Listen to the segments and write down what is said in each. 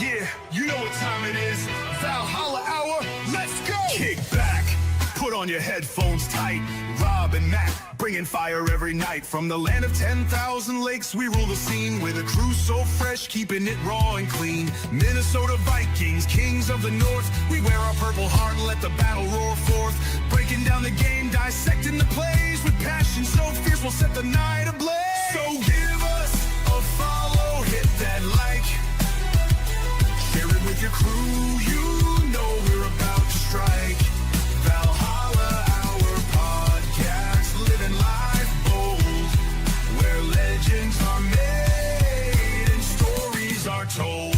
Yeah, you know what time it is. Valhalla Hour, let's go! Kick back, put on your headphones tight. Rob and Matt, bringing fire every night. From the land of 10,000 lakes, we rule the scene. With a crew so fresh, keeping it raw and clean. Minnesota Vikings, kings of the north. We wear our purple heart and let the battle roar forth. Breaking down the game, dissecting the plays. With passion so fierce, we'll set the night ablaze. So give us a follow, hit that like. Share it with your crew, you know we're about to strike. Valhalla, our podcast, living life bold, where legends are made and stories are told.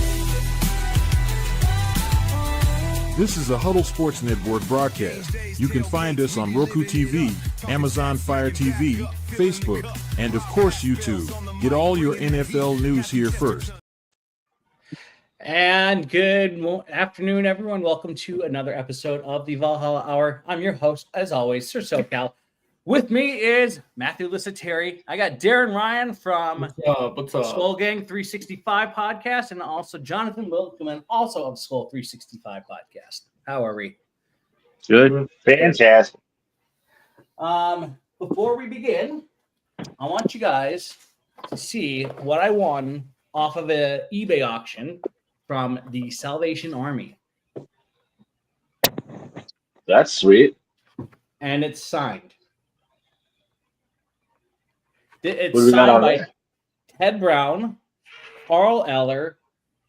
This is a Huddle Sports Network broadcast. You can find us on Roku TV, Amazon Fire TV, Facebook, and of course YouTube. Get all your NFL news here first. And good afternoon, everyone. Welcome to another episode of the Valhalla Hour. I'm your host, as always, Sir SoCal. With me is Matthew Lissateri. I got Darren Ryan from What's up? Skull Gang 365 podcast, and also Jonathan Wilkman, also of Skull 365 podcast. How are we? Good. Fantastic. Before we begin, I want you guys to see what I won off of an eBay auction from the Salvation Army. That's sweet. And it's signed. It's What do we got signed on by there? Ted Brown, Carl Eller,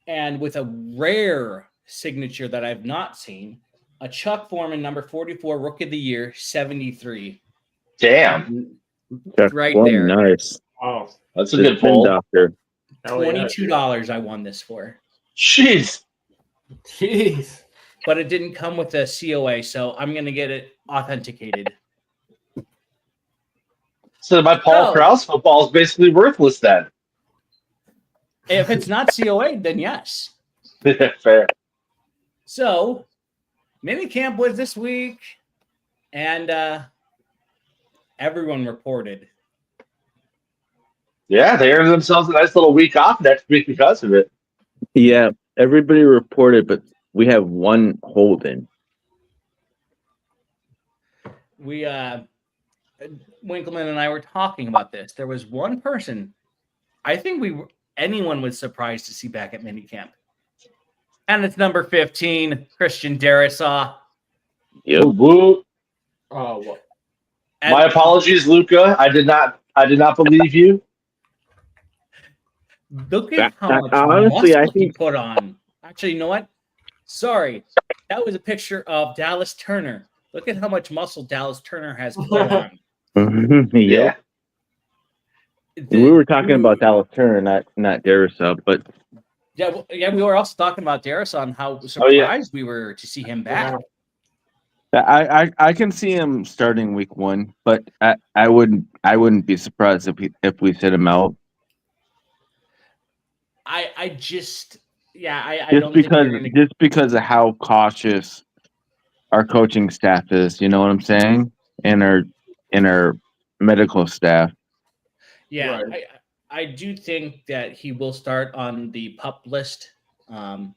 and with a rare signature that I've not seen, a Chuck Foreman number 44 Rookie of the Year 73. Damn. Right there. Nice. Oh, that's a good pull. Doctor. $22 I won this for. Jeez. But it didn't come with a COA, so I'm going to get it authenticated. So my Paul Krause football is basically worthless then. If it's not COA, then yes. Fair. So, minicamp was this week, and everyone reported. Yeah, they earned themselves a nice little week off next week because of it. Yeah, everybody reported, but we have one holding. We, Winkleman and I were talking about this. There was one person, I think anyone was surprised to see back at minicamp. And it's number 15, Christian Darisaw. Yep. Woo. Oh, My apologies, Luca. I did not believe you. Look at how much honestly, muscle I he think- put on. Actually, you know what? Sorry. That was a picture of Dallas Turner. Look at how much muscle Dallas Turner has put on. Yeah. We were talking about Dallas Turner, not Darisaw, but Yeah, we were also talking about Darisaw and how surprised we were to see him back. I can see him starting week 1, but I wouldn't be surprised if we sit him out. I don't think just because of how cautious our coaching staff is, you know what I'm saying, and our medical staff. Yeah, Right. I do think that he will start on the PUP list, but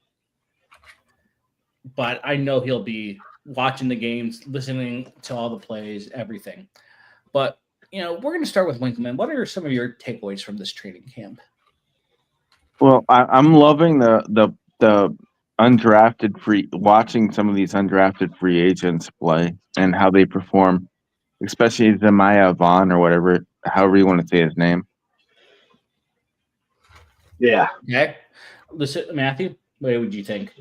I know he'll be watching the games, listening to all the plays, everything. But we're going to start with Winkleman. What are some of your takeaways from this training camp? Well, I'm loving the undrafted watching some of these undrafted free agents play and how they perform, especially Zemiah Vaughn or whatever, however you want to say his name. Yeah. Okay. Listen, Matthew, what would you think?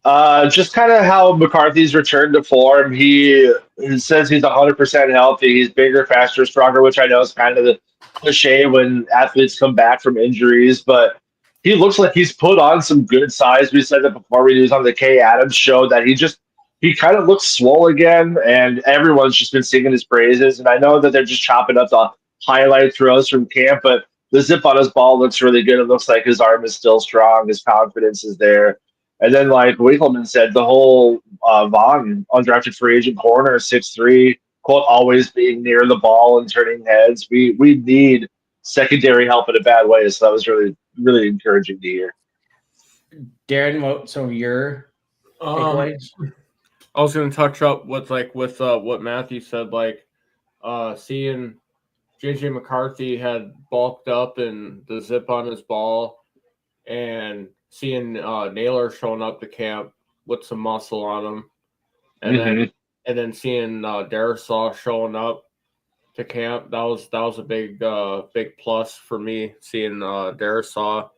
Just kind of how McCarthy's returned to form. He says he's 100% healthy. He's bigger, faster, stronger, which I know is kind of the cliche when athletes come back from injuries, but he looks like he's put on some good size. We said that before we was on the Kay Adams show that he kind of looks swole again, and everyone's just been singing his praises. And I know that they're just chopping up the highlight throws from camp, but the zip on his ball looks really good. It looks like his arm is still strong. His confidence is there. And then, like Winkleman said, the whole Vaughn, undrafted free agent corner, 6'3", quote, always being near the ball and turning heads. We need secondary help in a bad way, so that was really, really encouraging to hear. Darren, what some of your takeaways? I was going to touch up with what Matthew said, seeing JJ McCarthy had bulked up and the zip on his ball, and seeing Naylor showing up to camp with some muscle on him, and then seeing Darisaw showing up to camp. That was a big plus for me, seeing Darisaw,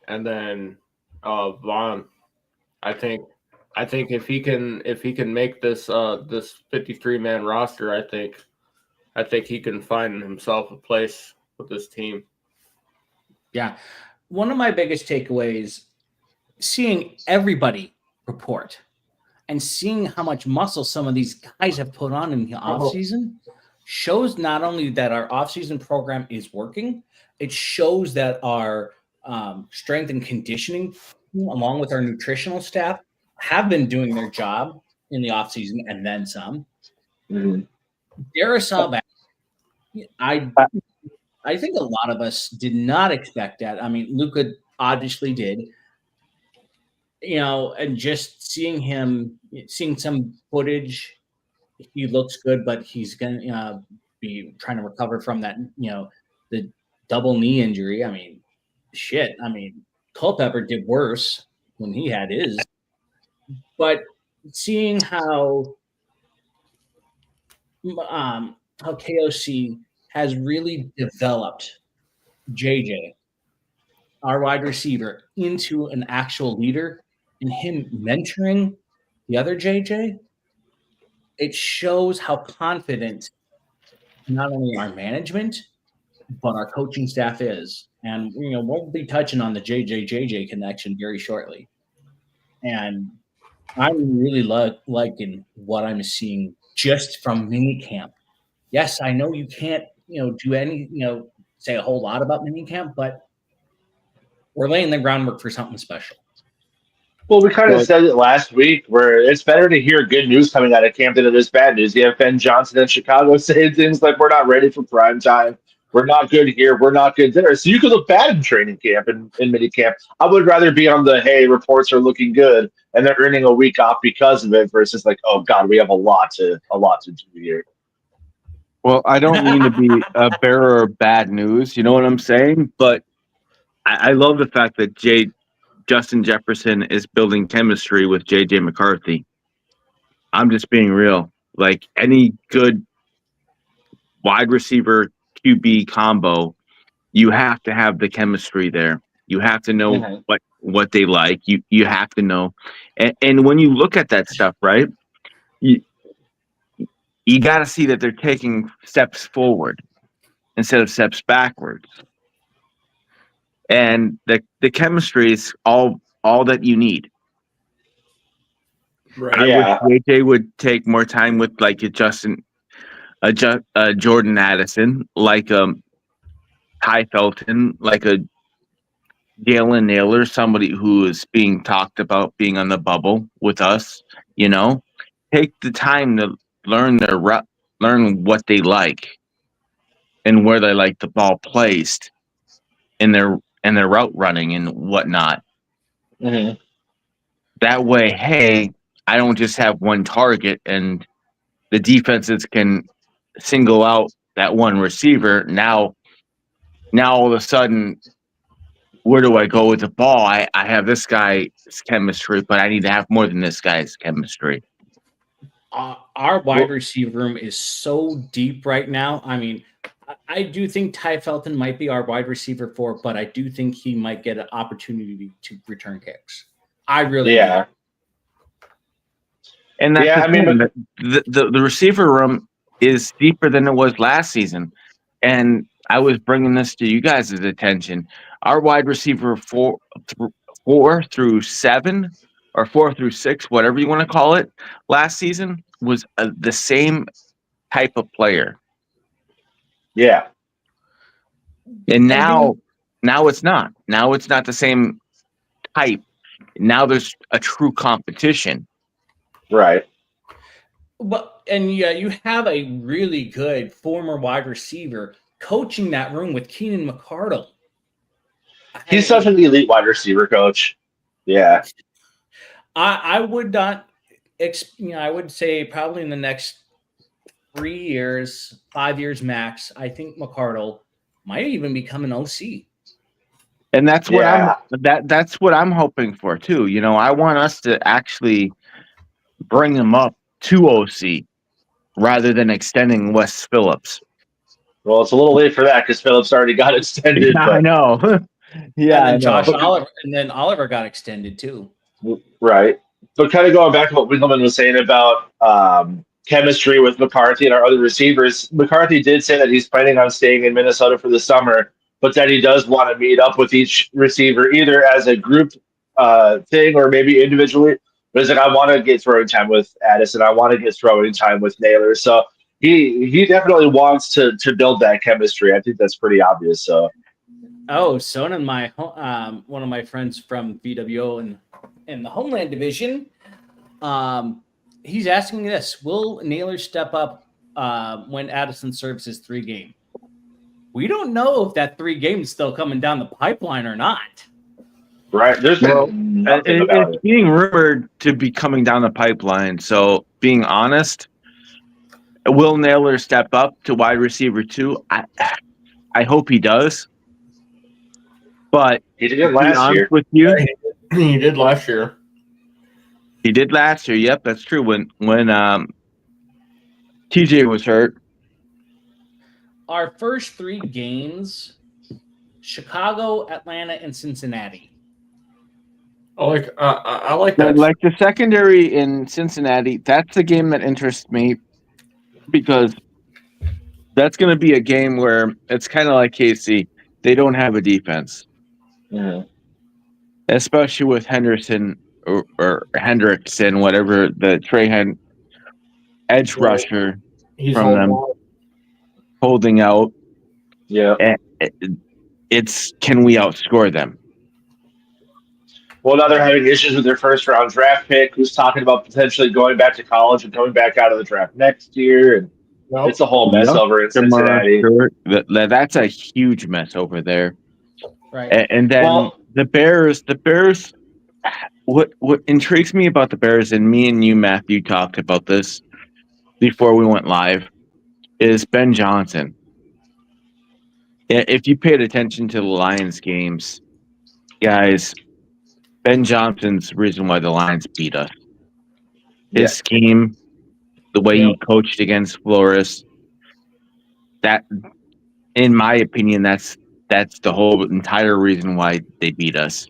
and then Vaughn. I think if he can make this 53-man roster, I think he can find himself a place with this team. Yeah. One of my biggest takeaways, seeing everybody report and seeing how much muscle some of these guys have put on in the offseason shows not only that our offseason program is working, it shows that our strength and conditioning, along with our nutritional staff, have been doing their job in the offseason and then some. Darisaw, I think a lot of us did not expect that. I mean, Luka obviously did, and just seeing some footage, he looks good, but he's going to be trying to recover from that, the double knee injury. I mean, shit. I mean, Culpepper did worse when he had his, but seeing how KOC has really developed JJ, our wide receiver, into an actual leader, and him mentoring the other JJ, it shows how confident not only our management but our coaching staff is. And we'll be touching on the JJ connection very shortly. And I'm really liking what I'm seeing just from minicamp. Yes, I know you can't, do any, say a whole lot about minicamp, but we're laying the groundwork for something special. Well, we kind of said it last week, where it's better to hear good news coming out of camp than it is bad news. You have Ben Johnson in Chicago saying things like, "We're not ready for prime time. We're not good here. We're not good there." So you could look bad in training camp and in mini camp. I would rather be on the, "Hey, reports are looking good," and they're earning a week off because of it, versus like, "Oh God, we have a lot to do here." Well, I don't mean to be a bearer of bad news. You know what I'm saying? But I love the fact that Justin Jefferson is building chemistry with JJ McCarthy. I'm just being real. Like any good wide receiver QB combo, you have to have the chemistry there. You have to know what they like. You have to know. And when you look at that stuff, right, you got to see that they're taking steps forward instead of steps backwards. And the chemistry is all that you need. Right. I wish JJ would take more time with like a Jordan Addison, like Ty Felton, like a Jalen Naylor, somebody who is being talked about being on the bubble with us. Take the time to learn learn what they like and where they like the ball placed in their route running and whatnot. That way, hey, I don't just have one target and the defenses can single out that one receiver. Now all of a sudden, where do I go with the ball? I have this guy's chemistry, but I need to have more than this guy's chemistry. Our wide receiver room is so deep right now. I mean, I do think Ty Felton might be our wide receiver 4, but I do think he might get an opportunity to return kicks. I really do. And that's the receiver room is deeper than it was last season. And I was bringing this to you guys' attention. Our wide receiver 4 through 7 or 4 through 6, whatever you want to call it, last season was the same type of player. Yeah. And now it's not. Now it's not the same type. Now there's a true competition. Right. And you have a really good former wide receiver coaching that room with Keenan McCardle. He's such an elite wide receiver coach. Yeah. I would not. I would say probably in the next 3 years, 5 years max. I think McCardle might even become an OC. And that's what Yeah. that's what I'm hoping for too. You know, I want us to actually bring him up to OC rather than extending Wes Phillips. Well, it's a little late for that because Phillips already got extended. Yeah, But I know. Yeah, And I then know. Oliver got extended too. right. But kind of going back to what Winkleman was saying about chemistry with McCarthy and our other receivers, McCarthy did say that he's planning on staying in Minnesota for the summer, but that he does want to meet up with each receiver either as a group thing or maybe individually. But he's like, I want to get throwing time with Addison. I want to get throwing time with Naylor. So he definitely wants to build that chemistry. I think that's pretty obvious. So Oh, so did my one of my friends from VWO and in the Homeland Division. He's asking this: will Naylor step up when Addison serves his 3 game? We don't know if that 3 game is still coming down the pipeline or not. right, there's been nothing about It's it. being rumored to be coming down the pipeline. So, being honest, will Naylor step up to wide receiver 2? I hope he does. But He did to it be last honest year. with you, He did last year. he did last year. Yep, that's true. When TJ was hurt. Our first 3 games: Chicago, Atlanta, and Cincinnati. I like that. Like the secondary in Cincinnati, that's the game that interests me because that's going to be a game where it's kind of like KC. They don't have a defense, especially with Henderson or Hendrickson, whatever the edge Right. rusher He's from them holding out. Yeah. It's can we outscore them? Well, now they're having issues with their first round draft pick, who's talking about potentially going back to college and coming back out of the draft next year. And it's a whole mess over in Cincinnati. That's a huge mess over there. Right. And then the Bears. What intrigues me about the Bears, and me and you, Matthew, talked about this before we went live, is Ben Johnson. If you paid attention to the Lions games, guys, Ben Johnson's the reason why the Lions beat us. His scheme, the way he coached against Flores, that, in my opinion, that's the whole entire reason why they beat us.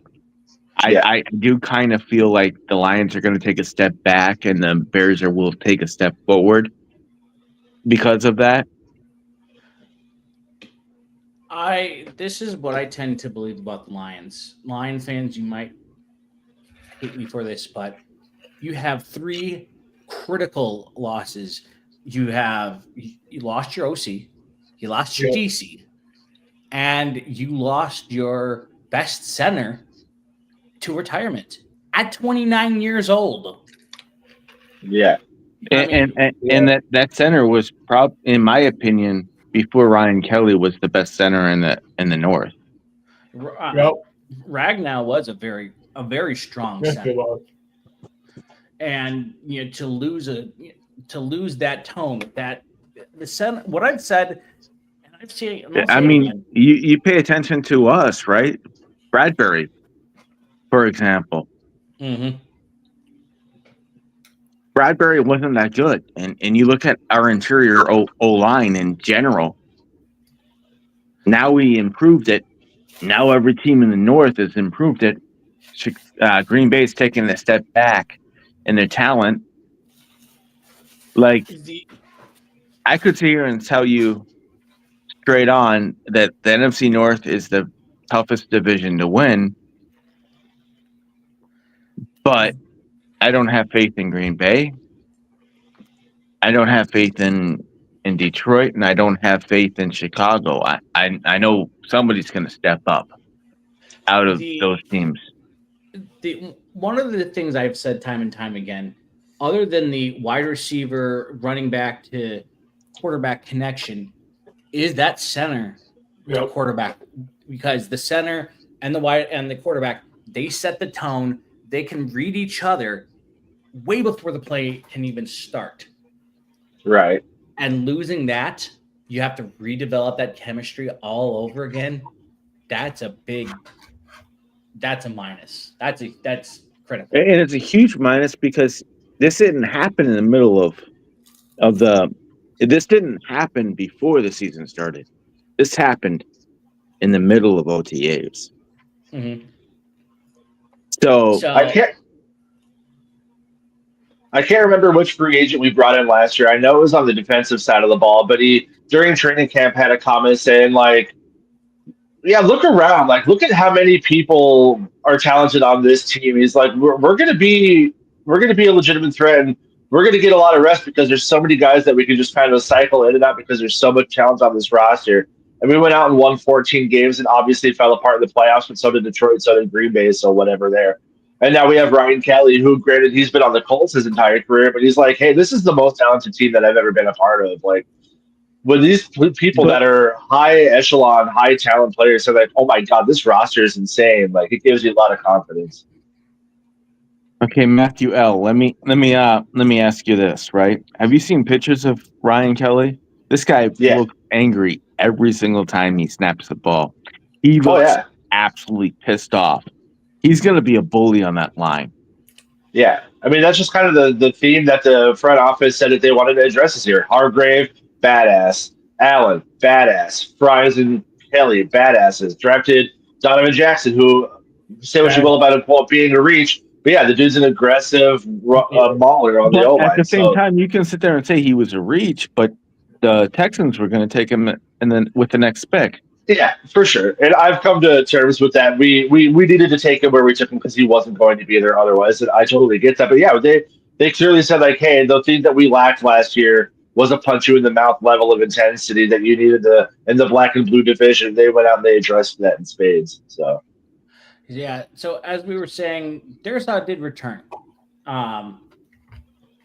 I do kind of feel like the Lions are going to take a step back and the Bears will take a step forward because of that. This is what I tend to believe about the Lions. Lion fans, you might hate me for this, but you have 3 critical losses. You lost your OC, you lost your DC, and you lost your best center to retirement at 29 years old. Yeah. And that center was in my opinion, before Ryan Kelly, was the best center in the North. Ragnow was a very strong center. And to lose that tone, that the center, what I've said, and I've seen. I mean, you pay attention to us, right? Bradbury, for example. Mm-hmm. Bradbury wasn't that good, and you look at our interior O line in general. Now we improved it. Now every team in the North has improved it. Green Bay's taking a step back in their talent. Like, I could sit here and tell you straight on that the NFC North is the toughest division to win, but I don't have faith in Green Bay. I don't have faith in Detroit, and I don't have faith in Chicago. I know somebody's going to step up out of those teams. One of the things I've said time and time again, other than the wide receiver, running back to quarterback connection, is that center to quarterback, because the center and the quarterback They set the tone. They can read each other way before the play can even start. Right. And losing that, you have to redevelop that chemistry all over again. That's a minus. That's critical. And it's a huge minus because this didn't happen in the middle of the. This didn't happen before the season started. This happened in the middle of OTAs. Mm-hmm. So So I can't remember which free agent we brought in last year. I know it was on the defensive side of the ball, but he during training camp had a comment saying like, yeah, look around. Like, look at how many people are talented on this team. He's like, we're gonna be a legitimate threat, and we're gonna get a lot of rest because there's so many guys that we can just kind of cycle in and out because there's so much talent on this roster. And we went out and won 14 games, and obviously fell apart in the playoffs. But so did Detroit, so did Green Bay, so whatever there. And now we have Ryan Kelly, who, granted, he's been on the Colts his entire career, but he's like, hey, this is the most talented team that I've ever been a part of. Like, when these people but that are high echelon, high talent players are like, "Oh my god, this roster is insane!" Like it gives you a lot of confidence. okay, Matthew L. Let me ask you this, right? Have you seen pictures of Ryan Kelly? This guy Yeah. looks angry every single time he snaps the ball. He Oh looks yeah. absolutely pissed off. He's going to be a bully on that line. Yeah. I mean, that's just kind of the theme that the front office said that they wanted to address this year. Hargrave, badass. Allen, badass. Fries and Kelly, badasses. Drafted Donovan Jackson, who say what you will about him being a reach, but yeah, the dude's an aggressive mauler on the But O at line. the same So time, you can sit there and say he was a reach, but the Texans were going to take him and then with the next pick. yeah, for sure. And I've come to terms with that. We needed to take him where we took him because he wasn't going to be there otherwise. And I totally get that. But yeah, they clearly said like, hey, the thing that we lacked last year was a punch you in the mouth level of intensity that you needed in the black and blue division. They went out and they addressed that in spades. So yeah. So as we were saying, Darisaw did return.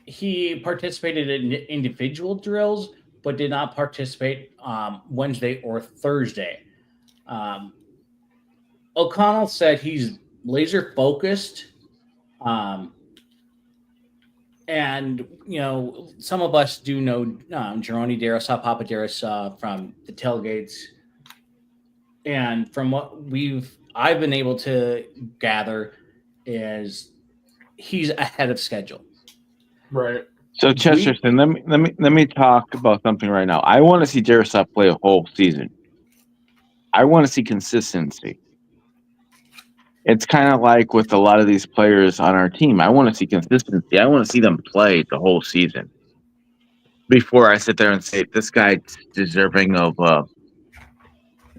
He participated in individual drills, but did not participate Wednesday or Thursday. O'Connell said he's laser focused. And, some of us do know Jeroni Darisaw, Papa Darisaw from the tailgates. And from what I've been able to gather is he's ahead of schedule. Right. So Chesterton, let me talk about something right now. I want to see Darisaw play a whole season. I want to see consistency. It's kind of like with a lot of these players on our team. I want to see consistency. I want to see them play the whole season before I sit there and say this guy's deserving of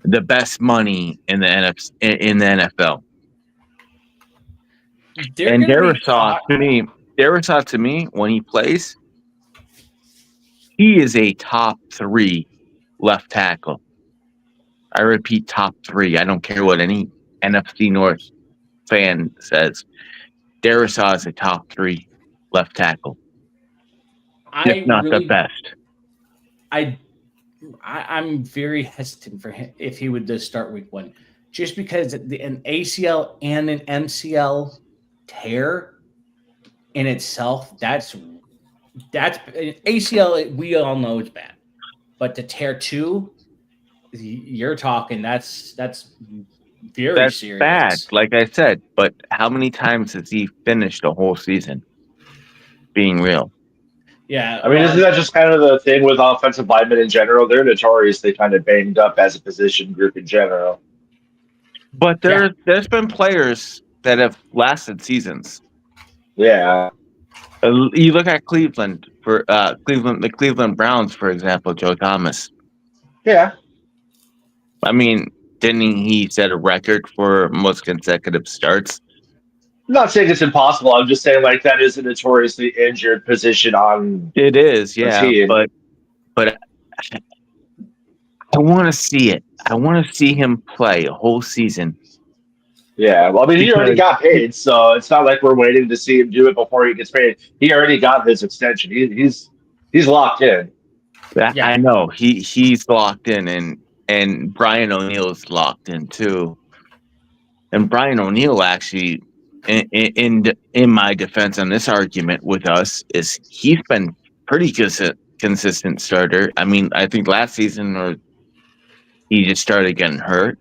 the best money in the NFL. And Darisaw to me, when he plays, he is a top 3 left tackle. I repeat, top 3. I don't care what any NFC North fan says. Darisaw is a top 3 left tackle, if not the best. I'm very hesitant for him if he would just start week 1, just because an ACL and an MCL tear in itself, that's ACL. We all know it's bad, but to tear 2, you're talking that's very serious. Bad, like I said. But how many times has he finished a whole season? Being real. Yeah, I mean, isn't that just kind of the thing with offensive linemen in general? They're notoriously kind of banged up as a position group in general. But there's been players that have lasted seasons. Yeah. You look at Cleveland for the Cleveland Browns, for example, Joe Thomas. Yeah. I mean, didn't he set a record for most consecutive starts? I'm not saying it's impossible. I'm just saying like that is a notoriously injured position on It is, the yeah. team. But I want to see it. I want to see him play a whole season. Yeah, well, I mean, he already got paid, so it's not like we're waiting to see him do it before he gets paid. He already got his extension. He's locked in. Yeah. I know he's locked in, and Brian O'Neill's locked in too. And Brian O'Neill actually, in my defense on this argument with us, is he's been pretty consistent starter. I mean, I think last season or he just started getting hurt.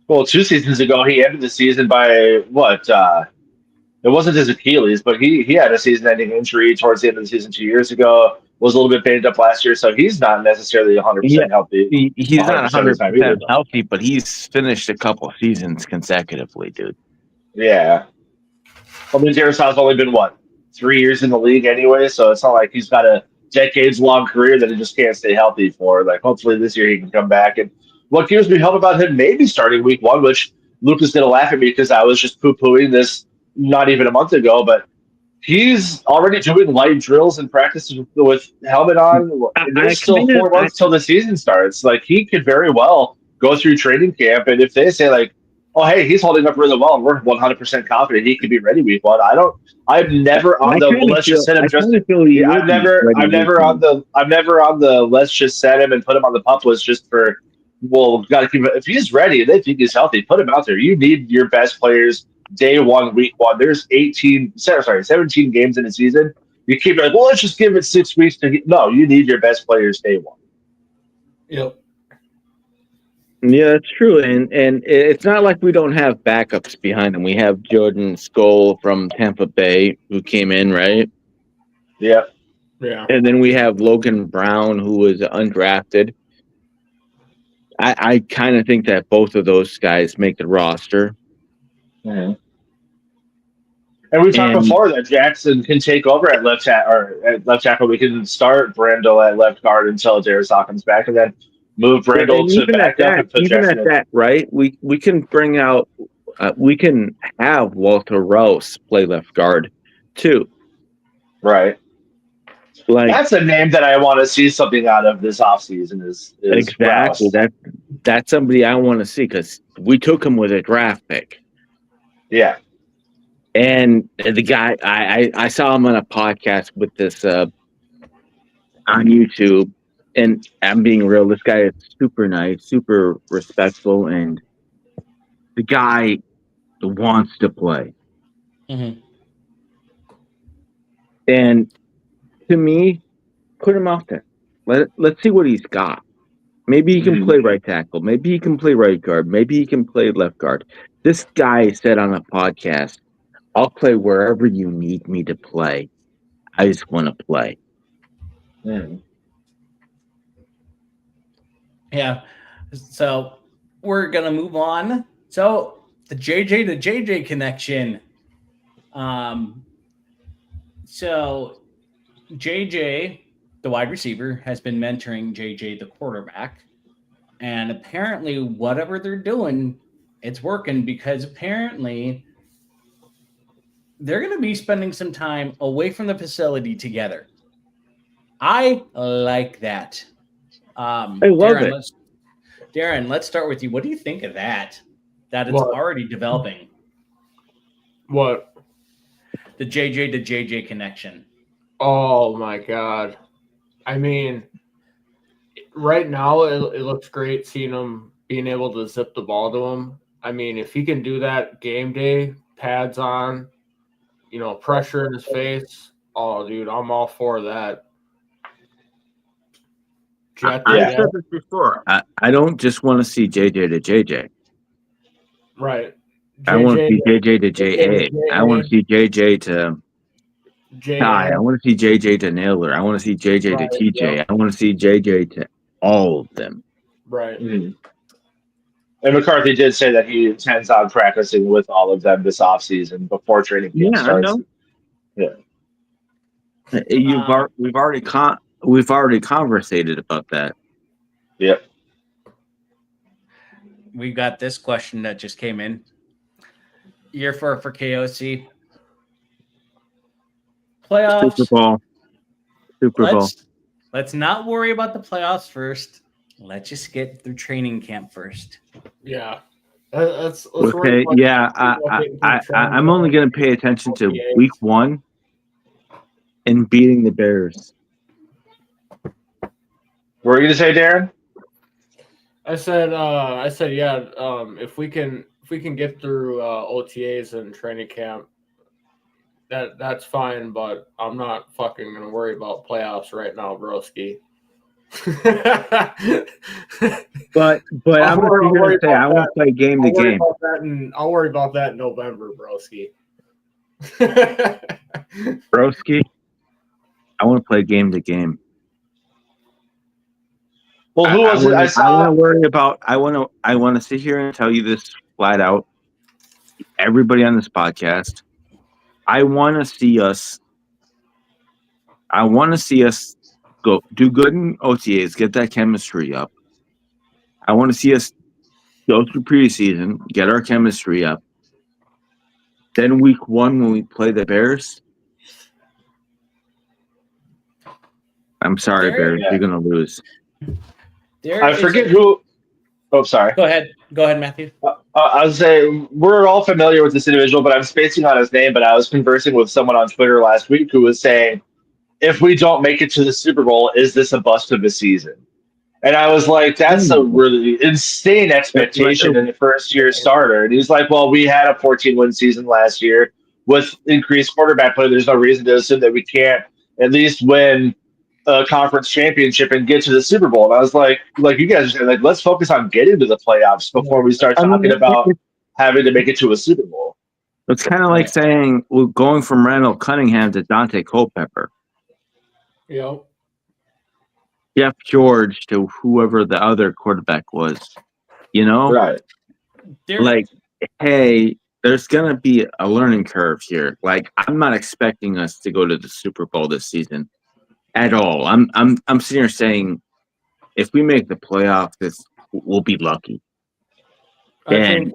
Well, 2 seasons ago, he ended the season by what? It wasn't his Achilles, but he had a season-ending injury towards the end of the season 2 years ago. Was a little bit banged up last year, so he's not necessarily 100% healthy. He's not 100% of the time either. healthy, but he's finished a couple seasons consecutively, dude. Yeah. I mean, Darius's only been, 3 years in the league anyway, so it's not like he's got a decades-long career that he just can't stay healthy for. Like, hopefully this year he can come back. And what gives me hope about him maybe starting week 1, which Luke is going to laugh at me because I was just poo-pooing this not even a month ago, but he's already doing light drills and practices with helmet on. There's still 4 months till the season starts. Like, he could very well go through training camp, and if they say, like, oh, hey, he's holding up really well, and we're 100% confident he could be ready week 1. I'm never on the let's just set him just. I'm never on the let's just set him and put him on the pup list just for. Well, got to keep him. If he's ready and they think he's healthy, put him out there. You need your best players day 1, week 1. There's 17 games in a season. You keep it like, well, let's just give it 6 weeks to get. No, you need your best players day 1. Yep. Yeah, that's true, and it's not like we don't have backups behind him. We have Jordan Skoll from Tampa Bay who came in, right? Yeah. Yeah. And then we have Logan Brown, who was undrafted. I kind of think that both of those guys make the roster. Mm-hmm. And we talked before that Jackson can take over at left tackle. We can start Brandel at left guard until Darius comes back, and then move Brandel to back up and put Jackson in. Right? We can bring out. We can have Walter Rouse play left guard too. Right. Like, that's a name that I want to see something out of this offseason is exactly Rouse. That's somebody I want to see because we took him with a draft pick. Yeah. And the guy, I saw him on a podcast with this on YouTube, and I'm being real. This guy is super nice, super respectful, and the guy wants to play. Mm-hmm. And to me, put him out there. Let's see what he's got. Maybe he can play right tackle. Maybe he can play right guard. Maybe he can play left guard. This guy said on a podcast, I'll play wherever you need me to play. I just want to play. Yeah. So we're going to move on. So the JJ to JJ connection. So JJ, the wide receiver, has been mentoring JJ, the quarterback. And apparently whatever they're doing, it's working because apparently they're going to be spending some time away from the facility together. I like that. I love Darren, it. Darren, let's start with you. What do you think of that? That it's already developing. What? The JJ to JJ connection. Oh my God. I mean, right now it looks great seeing him being able to zip the ball to him. I mean, if he can do that game day, pads on, pressure in his face. Oh, dude, I'm all for that. I said this before. I don't just want to see JJ to JJ. Right. I want to see JJ to JA. I want to see JJ to Ty. I want to see JJ to Naylor. I want to see JJ to TJ. I want to see JJ to all of them. Right. Mm-hmm. And McCarthy did say that he intends on practicing with all of them this offseason before training camp starts. I know. Yeah. We've already conversated about that. Yep. We got this question that just came in. Year 4 for KOC. Playoffs. Super Bowl. Let's not worry about the playoffs first. Let's just get through training camp first. Yeah. Let's okay. Yeah. I'm only going to pay attention to week 1 and beating the Bears. What were you going to say, Darren? I said, yeah. If we can get through OTAs and training camp, that's fine. But I'm not fucking gonna worry about playoffs right now, broski. But I'm going to say I want to play game to game. I'll worry about that in November, broski. Broski, I want to play game to game. Well, who was it? I I want saw. to worry about. I want to sit here and tell you this flat out. Everybody on this podcast, I want to see us. I want to see us go do good in OTAs, get that chemistry up. I want to see us go through preseason, get our chemistry up. Then week 1 when we play the Bears. I'm sorry, Bears, you're gonna lose. I forget who. Oh, sorry. Go ahead, Matthew. I was saying we're all familiar with this individual, but I'm spacing on his name. But I was conversing with someone on Twitter last week who was saying, if we don't make it to the Super Bowl, is this a bust of a season? And I was like, that's a really insane expectation in the first-year starter. And he's like, well, we had a 14-win season last year with increased quarterback play. There's no reason to assume that we can't at least win a conference championship and get to the Super Bowl. And I was like you guys are saying, like, let's focus on getting to the playoffs before we start talking about having to make it to a Super Bowl. It's kind of like saying we're going from Randall Cunningham to Dante Culpepper. Yep. Jeff George to whoever the other quarterback was. You know? Right. Like, hey, there's gonna be a learning curve here. Like, I'm not expecting us to go to the Super Bowl this season at all. I'm sitting here saying, if we make the playoffs, we'll be lucky. Go ahead,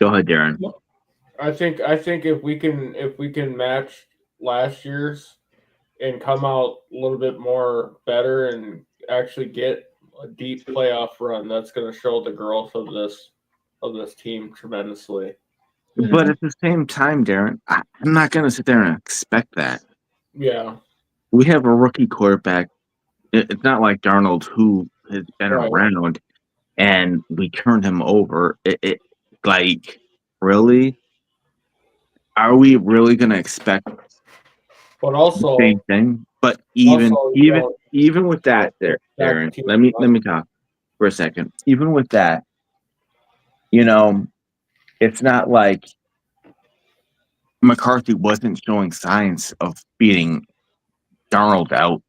Darren. I think if we can match last year's and come out a little bit more better and actually get a deep playoff run, that's going to show the growth of this team tremendously. But at the same time, Darren, I'm not going to sit there and expect that. Yeah. We have a rookie quarterback. It's not like Darnold, who has been around, and we turned him over. Like, really? Are we really going to expect but also the same thing? But even with that, Darren, let me talk for a second. Even with that, it's not like McCarthy wasn't showing signs of beating Darnold out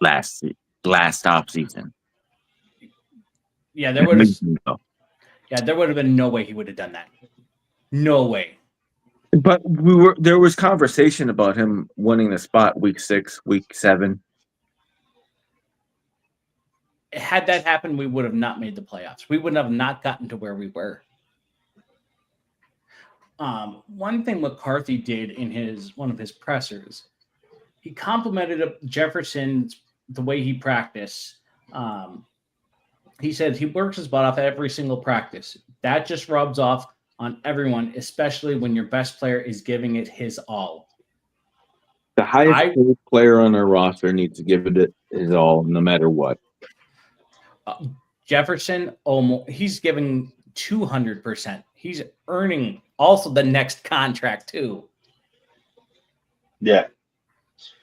last offseason. Yeah, there would have been no way he would have done that. No way. But there was conversation about him winning the spot week 6, week 7. Had that happened, we would have not made the playoffs. We would have not gotten to where we were. One thing McCarthy did in one of his pressers, he complimented Jefferson the way he practiced. He said he works his butt off every single practice. That just rubs off on everyone, especially when your best player is giving it his all. The highest player on our roster needs to give it his all, no matter what. Jefferson, he's giving 200%. He's earning also the next contract too. Yeah.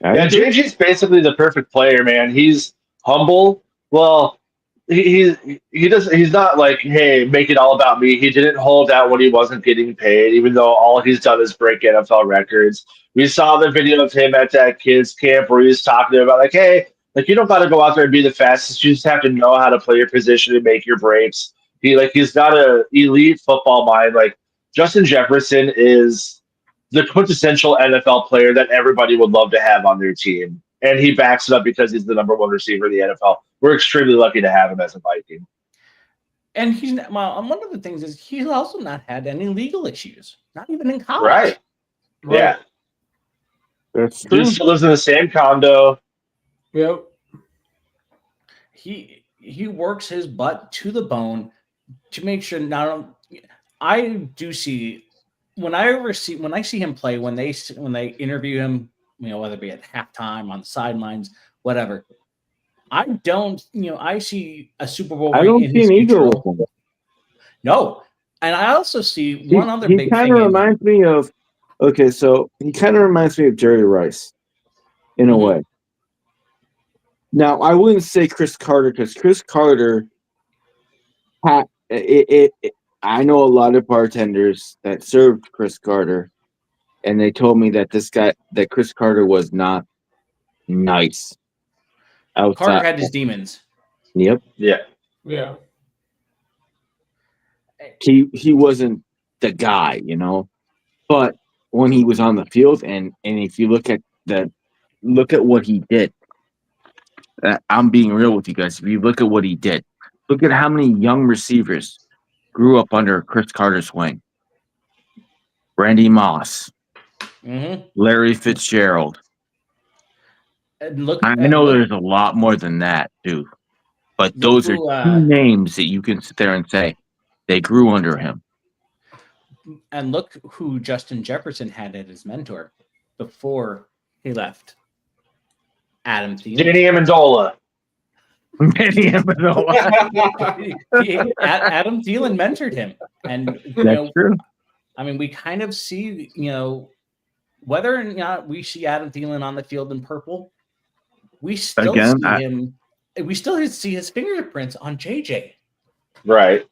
JG's basically the perfect player, man. He's humble. Well, he's not like, hey, make it all about me. He didn't hold out when he wasn't getting paid, even though all he's done is break NFL records. We saw the video of him at that kids camp where he was talking about like, hey, like, you don't got to go out there and be the fastest. You just have to know how to play your position and make your breaks. He's got an elite football mind. Like, Justin Jefferson is the quintessential NFL player that everybody would love to have on their team. And he backs it up because he's the number one receiver in the NFL. We're extremely lucky to have him as a Viking. And one of the things is he's also not had any legal issues, not even in college. Right. Yeah. That's true. He still lives in the same condo. Yep. He works his butt to the bone to make sure I do see when I see him play, when they interview him, whether it be at halftime, on the sidelines, whatever. I see a Super Bowl. I don't see an ego. No. And I also see He, one other he big kind thing of in him. reminds me of. Okay, so he kind of reminds me of Jerry Rice, in a Mhm. way. Now, I wouldn't say Chris Carter because Chris Carter had I know a lot of bartenders that served Chris Carter, and they told me that Chris Carter was not nice Carter outside. had his demons. Yep, Yeah. Yeah. he wasn't the guy, But when he was on the field, and if you look at what he did, I'm being real with you guys. If you look at what he did, look at how many young receivers grew up under Chris Carter's wing. Randy Moss, Mm-hmm. Larry Fitzgerald. And look, I know there's a lot more than that, too. But those are two names that you can sit there and say they grew under him. And look who Justin Jefferson had as his mentor before he left. Adam Thielen. Danny Amendola. Adam Thielen mentored him. And That's true. I mean, we kind of see, whether or not we see Adam Thielen on the field in purple, we still see him. We still see his fingerprints on JJ. Right.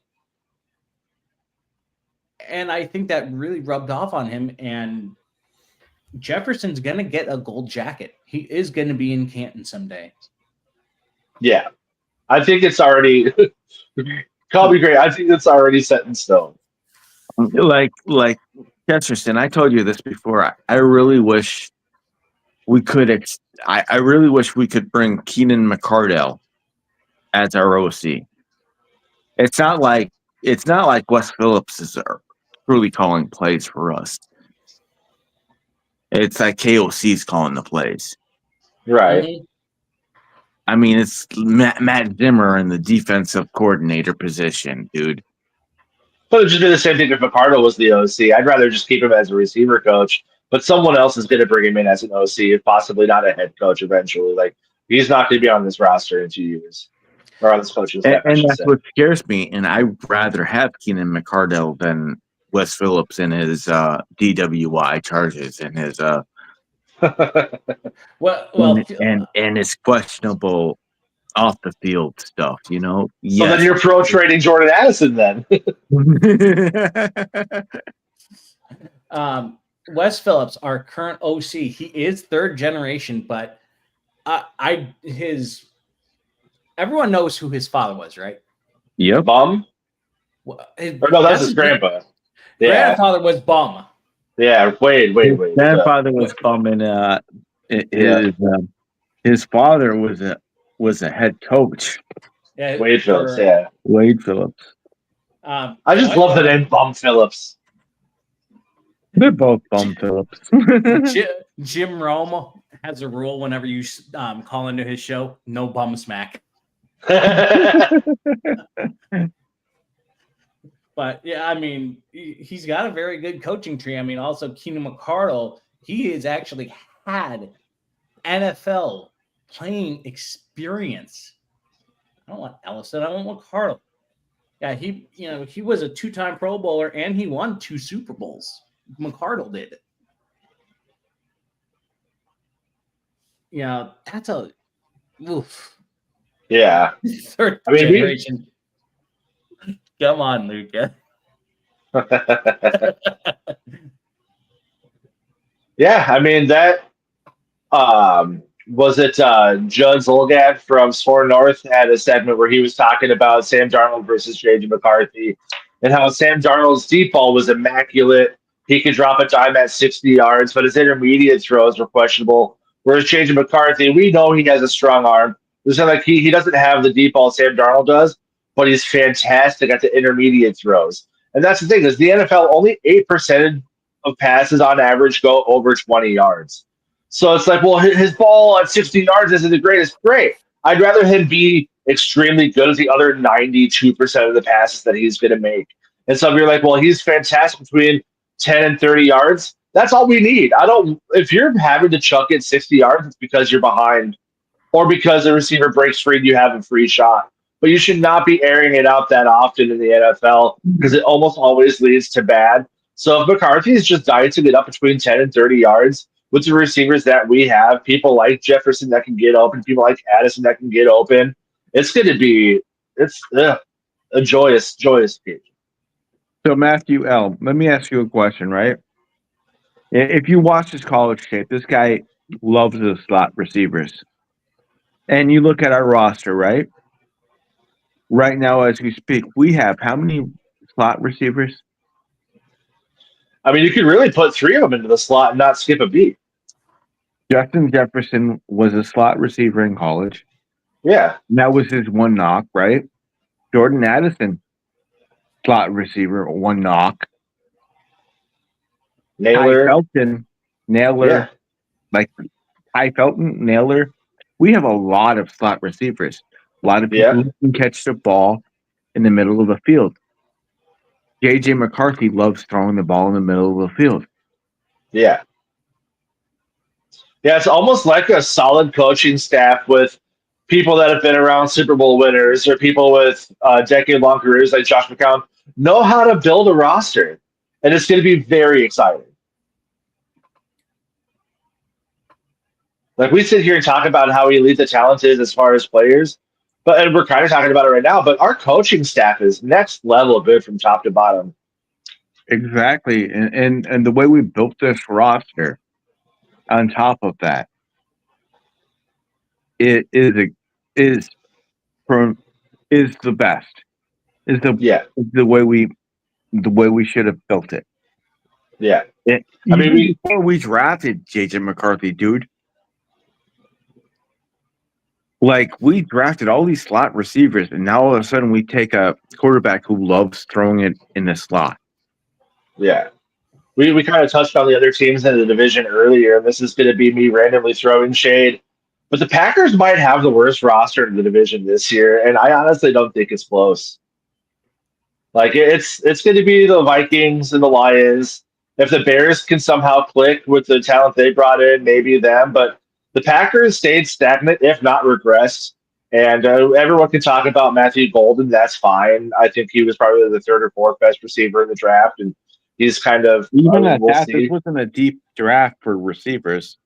And I think that really rubbed off on him. And Jefferson's going to get a gold jacket. He is going to be in Canton someday. Yeah. I think it's already call me great. I think it's already set in stone. Like Chesterton, I told you this before. I really wish we could. I really wish we could bring Keenan McCardell as our OC. It's not like Wes Phillips is truly calling plays for us. It's like KOC's calling the plays. Right. Mm-hmm. I mean, it's Matt Zimmer in the defensive coordinator position, dude. But it'd just be the same thing if McCardle was the OC. I'd rather just keep him as a receiver coach, but someone else is going to bring him in as an OC, if possibly not a head coach eventually. Like, he's not going to be on this roster in 2 years. Or on this coaching staff, And that's what scares me. And I'd rather have Keenan McCardell than Wes Phillips and his DWI charges and his and his questionable off the field stuff, Yes. So then you're pro trading Jordan Addison then. Wes Phillips, our current OC, he is third generation, but everyone knows who his father was, right? Yep. Bum? No, that's his grandpa. Yeah. Grandfather was Bum. Yeah, wait. Grandfather was Bum, and his father was a head coach. Yeah, Wade Phillips, yeah. Wade Phillips. I just love the name Bum Phillips. They're both Bum Phillips. Jim Rome has a rule whenever you call into his show, no bum smack. But yeah, I mean, he's got a very good coaching tree. I mean, also Keenan McCardell, he has actually had NFL playing experience. I don't want Ellison. I want McCardell. Yeah, he was a 2-time Pro Bowler and he won 2 Super Bowls. McCardell did. That's a oof. Yeah. Third generation. Come on, Luca. Yeah, I mean that. Was it Judd Zolgad from Score North had a segment where he was talking about Sam Darnold versus J.J. McCarthy and how Sam Darnold's deep ball was immaculate. He could drop a dime at 60 yards, but his intermediate throws were questionable. Whereas J.J. McCarthy, we know he has a strong arm. It's not like he doesn't have the deep ball Sam Darnold does, but he's fantastic at the intermediate throws. And that's the thing, is the NFL, only 8% of passes on average go over 20 yards. So it's like, well, his ball at 60 yards isn't the greatest. Great. I'd rather him be extremely good as the other 92% of the passes that he's going to make. And so if you're like, well, he's fantastic between 10 and 30 yards, that's all we need. If you're having to chuck it 60 yards, it's because you're behind or because the receiver breaks free and you have a free shot. but you should not be airing it out that often in the NFL because it almost always leads to bad. So if McCarthy is just dying to get up between 10 and 30 yards with the receivers that we have, people like Jefferson that can get open, people like Addison that can get open, it's going to be a joyous occasion. So Matthew L., let me ask you a question, right? If you watch his college tape, this guy loves the slot receivers. And you look at our roster, right? Right now, as we speak, we have how many slot receivers? I mean, you could really put three of them into the slot and not skip a beat. Justin Jefferson was a slot receiver in college. Yeah. And that was his one knock, right? Jordan Addison, slot receiver, one knock. Naylor. Ty Felton, Naylor, Yeah. like Ty Felton, Naylor. We have a lot of slot receivers. A lot of people who can catch the ball in the middle of the field. JJ McCarthy loves throwing the ball in the middle of the field. Yeah. Yeah, it's almost like a solid coaching staff with people that have been around Super Bowl winners or people with decade-long careers like Josh McCown know how to build a roster. And it's going to be very exciting. Like we sit here and talk about how elite the talent is as far as players, and we're kind of talking about it right now, but our coaching staff is next level good from top to bottom. Exactly. And the way we built this roster on top of that, it is the best. Is the way we should have built it. Yeah. I mean, before we drafted JJ McCarthy, dude, like we drafted all these slot receivers, and now all of a sudden we take a quarterback who loves throwing it in the slot. Yeah. We kind of touched on the other teams in the division earlier, and this is going to be me randomly throwing shade. But the Packers might have the worst roster in the division this year, and I honestly don't think it's close. Like it's going to be the Vikings and the Lions. If the Bears can somehow click with the talent they brought in, maybe them. But the Packers stayed stagnant, if not regressed. And everyone can talk about Matthew Golden. That's fine. I think he was probably the third or fourth best receiver in the draft, and he's kind of even at that. This wasn't a deep draft for receivers,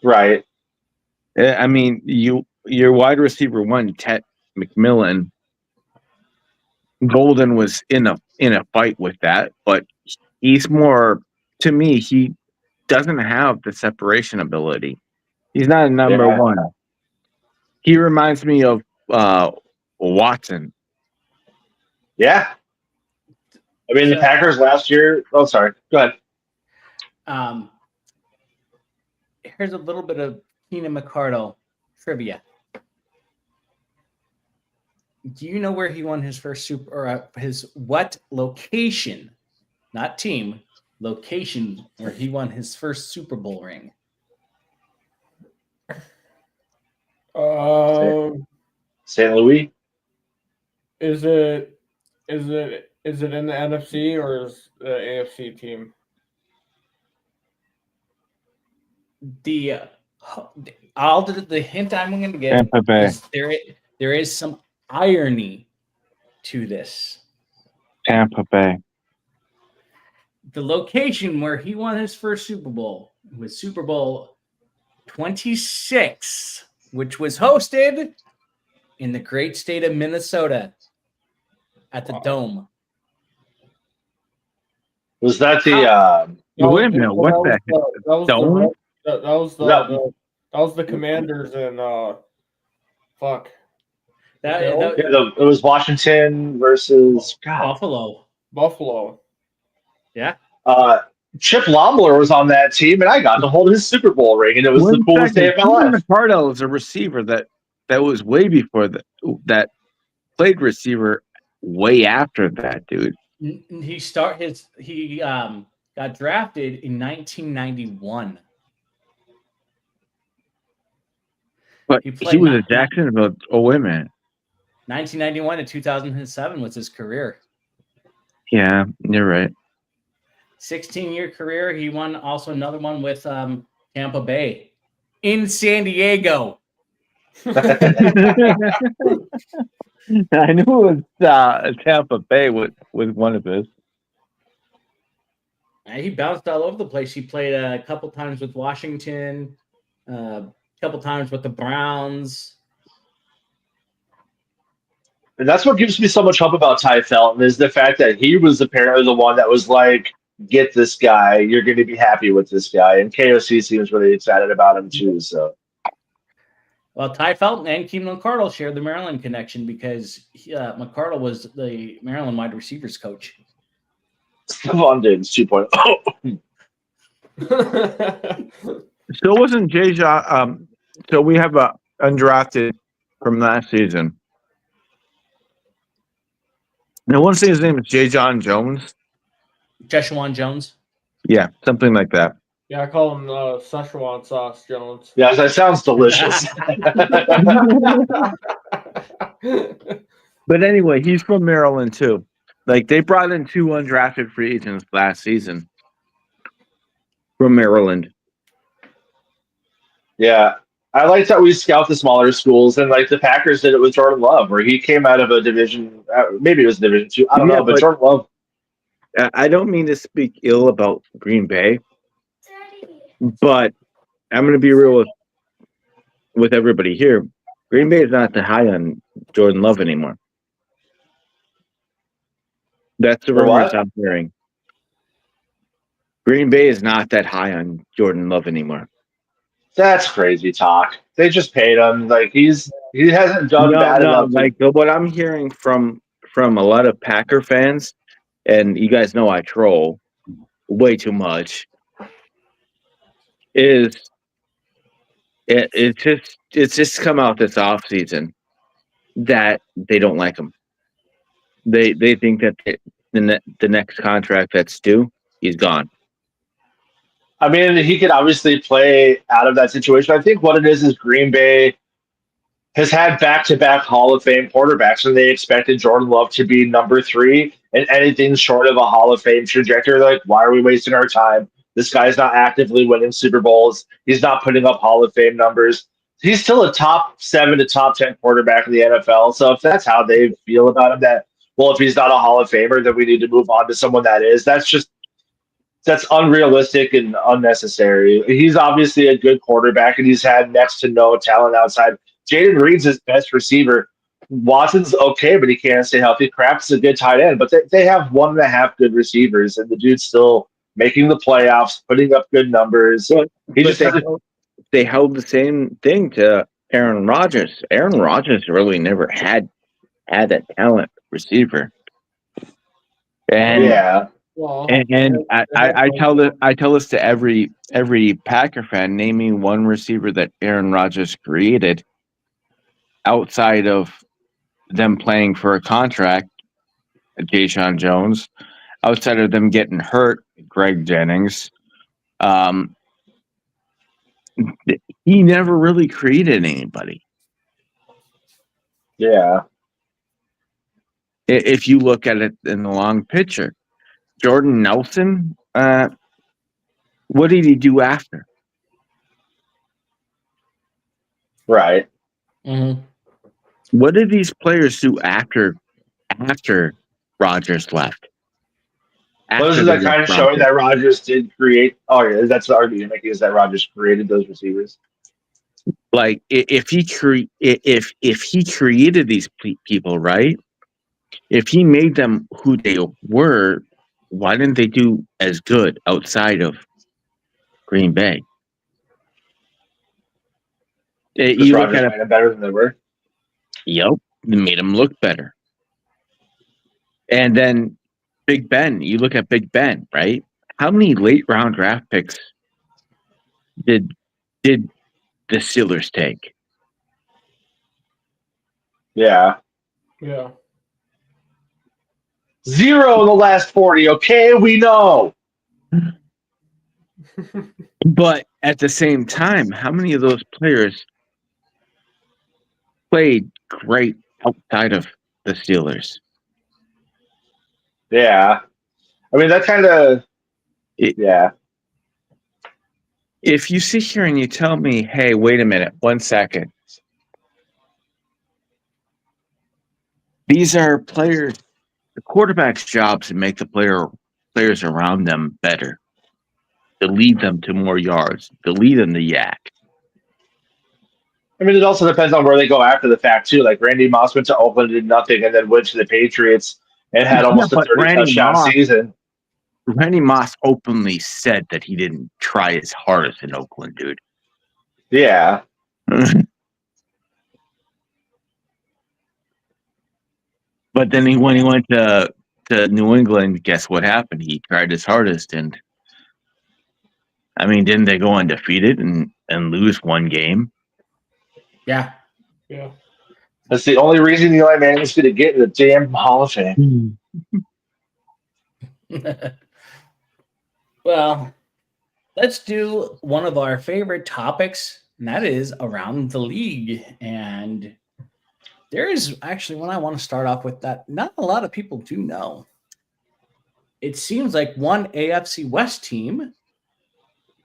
right? I mean, your wide receiver one, Ted McMillan. Golden was in a fight with that, but he's more, to me, he doesn't have the separation ability. He's not a number one. He reminds me of Watson. Yeah. I mean, the Packers last year. Oh, sorry. Go ahead. Here's a little bit of Keenan McCardle trivia. Do you know where he won his first what location, not team, location where he won his first Super Bowl ring? St. Louis. Is it in the NFC or is the AFC team? The hint I'm going to give Tampa Bay. is there is some irony to this. Tampa Bay. The location where he won his first Super Bowl was Super Bowl 26, which was hosted in the great state of Minnesota at the Dome. Was that the? Wait a minute. What the heck? Dome? That was the Commanders and fuck. It was Washington versus Buffalo. Yeah. Chip Lombler was on that team, and I got to hold his Super Bowl ring, and it was the coolest day of my life. McCardle is a receiver that was way before that played receiver way after that, dude. He got drafted in 1991. But he was a Jacksonville. Oh, wait a minute. 1991 to 2007 was his career. Yeah, you're right. 16-year career. He won also another one with Tampa Bay in San Diego. I knew it was Tampa Bay with one of his. He bounced all over the place. He played a couple times with Washington, a couple times with the Browns. And that's what gives me so much hope about Ty Felton is the fact that he was apparently the one that was like, get this guy. You're going to be happy with this guy. And KOC seems really excited about him too. So, Well, Ty Felton and Keenan McCardle shared the Maryland connection because McCardle was the Maryland wide receivers coach. Stephon Diggs 2.0. So wasn't Jay so we have a undrafted from last season. And I want to say his name is J. John Jones. Jeshawan Jones. Yeah, something like that. Yeah, I call him Szechuan Sauce Jones. Yeah, that sounds delicious. But anyway, he's from Maryland too. Like they brought in 2 undrafted free agents last season from Maryland. Yeah. I like that we scout the smaller schools, and like the Packers did it with Jordan Love, where he came out of a division, maybe it was Division 2. I don't know, but Jordan Love. I don't mean to speak ill about Green Bay, but I'm going to be real with everybody here. Green Bay is not that high on Jordan Love anymore. That's the rumors I'm hearing. Green Bay is not that high on Jordan Love anymore. That's crazy talk. They just paid him. Like he hasn't done bad enough. Like what I'm hearing from a lot of Packer fans, and you guys know I troll way too much, is it's just come out this offseason that they don't like him. They think that the next contract that's due, he's gone. I mean, he could obviously play out of that situation. I think what it is Green Bay has had back-to-back Hall of Fame quarterbacks, and they expected Jordan Love to be number 3, and anything short of a Hall of Fame trajectory, like, why are we wasting our time? This guy's not actively winning Super Bowls. He's not putting up Hall of Fame numbers. He's still a top 7 to top 10 quarterback in the NFL. So if that's how they feel about him, that, well, if he's not a Hall of Famer, then we need to move on to someone that is. That's unrealistic and unnecessary. He's obviously a good quarterback, and he's had next to no talent outside. Jaden Reed's his best receiver. Watson's okay, but he can't stay healthy. Kraft's a good tight end, but they have 1.5 good receivers, and the dude's still making the playoffs, putting up good numbers. They held the same thing to Aaron Rodgers. Aaron Rodgers really never had that talent receiver. And yeah. Well, and I tell this to every Packer fan. Name me one receiver that Aaron Rodgers created outside of them playing for a contract, Deshaun Jones, outside of them getting hurt, Greg Jennings. He never really created anybody. Yeah. If you look at it in the long picture, Jordan Nelson, what did he do after? Right. Mm-hmm. What did these players do after Rodgers left? Well, isn't that kind of showing that Rodgers did create? Oh, yeah, that's the argument you're making, is that Rodgers created those receivers. Like if he created these people, right? If he made them who they were, why didn't they do as good outside of Green Bay? Because Rodgers made them better than they were. Yep, they made them look better. And then Big Ben, you look at Big Ben, right? How many late round draft picks did the Steelers take? Yeah. yeah. 0 in the last 40. Okay, we know. But at the same time, how many of those players played great outside of the Steelers? Yeah. I mean, that kind of, yeah. If you sit here and you tell me, hey, wait a minute, 1 second. These are players. The quarterback's job is to make the players around them better, to lead them to more yards, to lead them to yak. I mean, it also depends on where they go after the fact too. Like Randy Moss went to Oakland, did nothing, and then went to the Patriots and had Yeah, almost a but 30 touchdown season. Randy Moss openly said that he didn't try his hardest in Oakland, dude. Yeah. But then when he went to New England, guess what happened? He tried his hardest, and I mean, didn't they go undefeated and lose one game? Yeah. Yeah. That's the only reason Eli Manning's going to get in the damn Hall of Fame. Well, let's do one of our favorite topics, and that is around the league. And there is actually one I want to start off with that not a lot of people do know. It seems like one AFC West team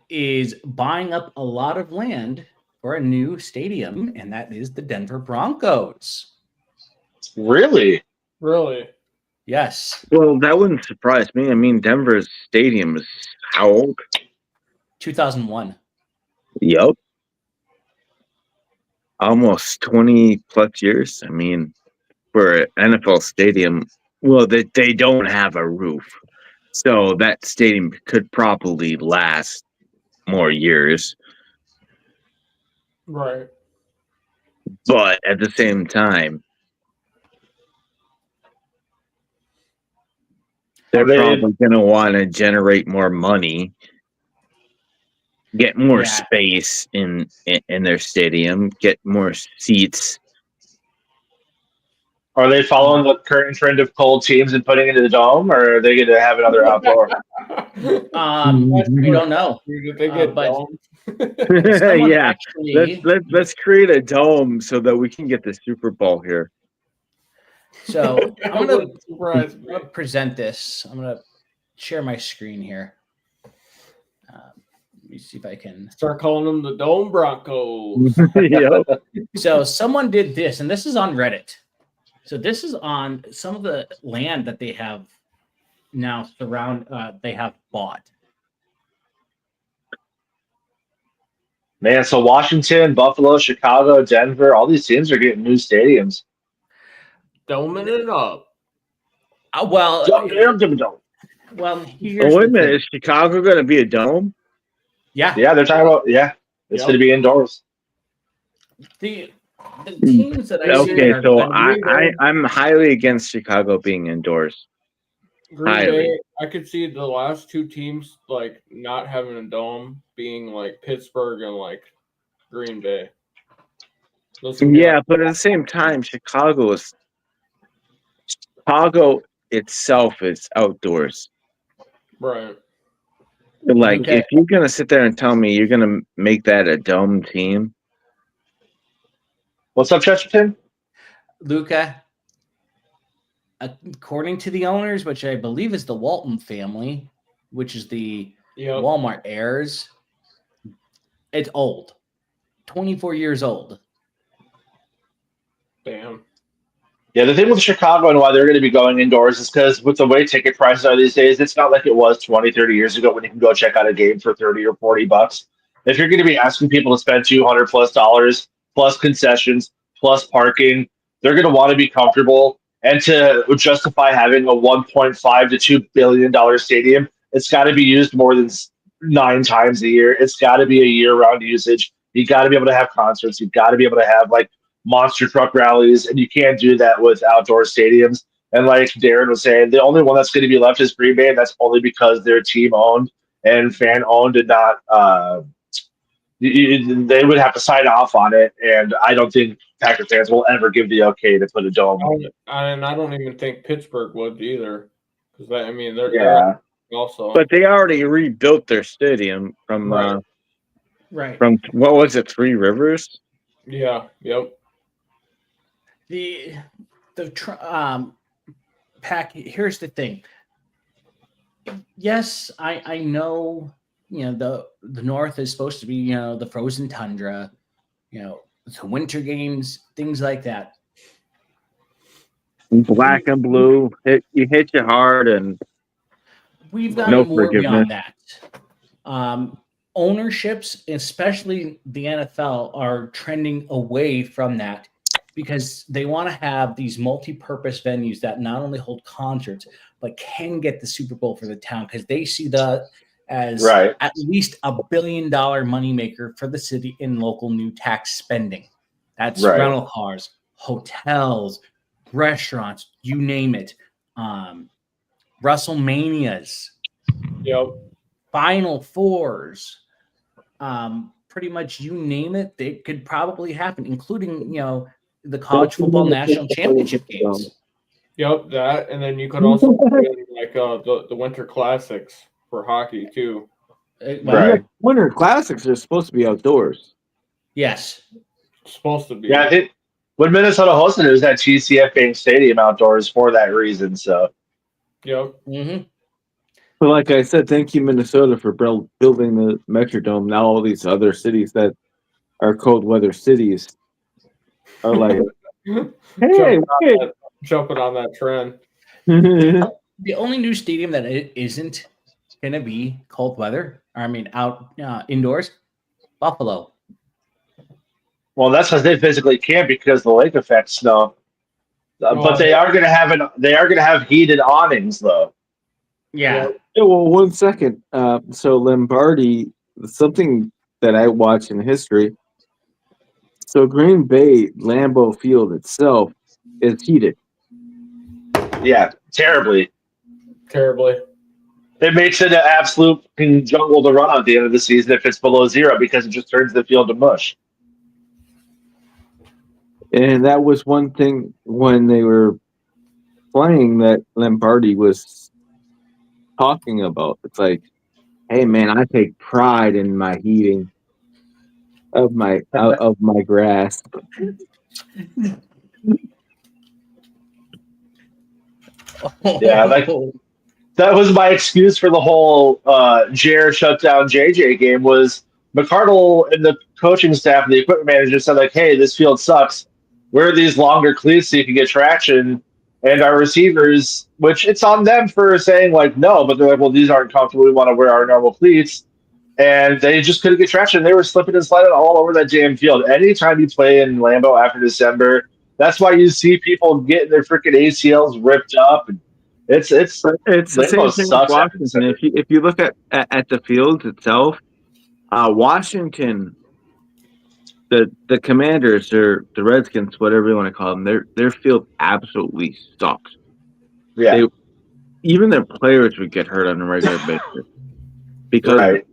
is buying up a lot of land for a new stadium, and that is the Denver Broncos. Really? Really? Yes. Well, that wouldn't surprise me. I mean, Denver's stadium is how old? 2001. Yep. Almost 20 plus years. I mean, for an NFL stadium, well, they don't have a roof. So that stadium could probably last more years. Right. But at the same time, they're probably going to want to generate more money, get more space in their stadium, get more seats. Are they following the current trend of cold teams and putting it in the dome, or are they going to have another outdoor? We don't know. Yeah, actually... let's create a dome so that we can get the Super Bowl here. So I'm gonna present this. I'm gonna share my screen here. Let me see if I can start calling them the Dome Broncos. So someone did this, and this is on Reddit. So this is on some of the land that they have now they have bought. Man, so Washington, Buffalo, Chicago, Denver, all these teams are getting new stadiums. Doming it up. Well, here's wait a minute. Is Chicago going to be a dome? Yeah. Yeah, they're talking about, it's going to be indoors. The teams that I see so I'm highly against Chicago being indoors. Green Bay, I could see the last two teams like not having a dome being like Pittsburgh and like Green Bay. Yeah, but at the same time, Chicago itself is outdoors. Right. Like, if you're going to sit there and tell me you're going to make that a dome team. What's up, Chesterton? Luca, according to the owners, which I believe is the Walton family, which is the Walmart heirs, it's old. 24 years old. Damn. Yeah, the thing with Chicago and why they're going to be going indoors is because with the way ticket prices are these days, it's not like it was 20, 30 years ago when you can go check out a game for 30 or 40 bucks. If you're going to be asking people to spend $200 plus, plus concessions, plus parking, they're going to want to be comfortable. And to justify having a $1.5 to $2 billion stadium, it's got to be used more than 9 times a year. It's got to be a year-round usage. You got to be able to have concerts. You got to be able to have like monster truck rallies, and you can't do that with outdoor stadiums. And like Darren was saying, the only one that's going to be left is Green Bay, and that's only because they're team-owned and fan-owned and not they would have to sign off on it, and I don't think Packer fans will ever give the okay to put a dome. And I don't even think Pittsburgh would either, because they're also. But they already rebuilt their stadium from from what was it, Three Rivers? Yeah. Yep. The Pack. Here's the thing. Yes, I know. The North is supposed to be the frozen tundra, the winter games, things like that. Black and blue, you hit you hard, and We've no gotten more forgiveness. beyond that. Ownerships, especially the NFL, are trending away from that because they want to have these multi-purpose venues that not only hold concerts but can get the Super Bowl for the town because they see that as Right. at least $1 billion moneymaker for the city in local new tax spending. That's Right. rental cars, hotels, restaurants, you name it. WrestleManias, Yep. Final Fours, pretty much you name it, they could probably happen, including the college football national championship games. Yep, that, and then you could also put in like the Winter Classics for hockey too. Right. Winter Classics are supposed to be outdoors. Yes. It's supposed to be. Yeah, I think when Minnesota hosted it was at TCF Bank Stadium outdoors for that reason. So Yep. Mm-hmm. But like I said, thank you, Minnesota, for building the Metrodome. Now all these other cities that are cold weather cities are like, hey, jumping on that trend. The only new stadium that it isn't going to be cold weather, indoors, Buffalo. well, that's because they physically can't because the lake affects snow. But they are going to have heated awnings though. Yeah. Yeah, well, 1 second. So Lombardi, something that I watched in history. So Green Bay Lambeau Field itself is heated. Yeah, terribly. Terribly. It makes it an absolute jungle to run on at the end of the season if it's below zero because it just turns the field to mush. And that was one thing when they were playing that Lombardi was talking about. It's like, hey man, I take pride in my heating of my grass. Yeah, like that was my excuse for the whole Jer shutdown JJ game was McCardle and the coaching staff and the equipment manager said like, hey, this field sucks. Wear these longer cleats so you can get traction. And our receivers, which it's on them for saying like no, but they're like, well, these aren't comfortable. We want to wear our normal cleats. And they just couldn't get traction. They were slipping and sliding all over that damn field. Anytime you play in Lambeau after December, that's why you see people getting their freaking ACLs ripped up. It's the same thing with Washington. If you look at the field itself, Washington, the Commanders or the Redskins, whatever you want to call them, their field absolutely sucks. Yeah, even their players would get hurt on a regular basis because. Right.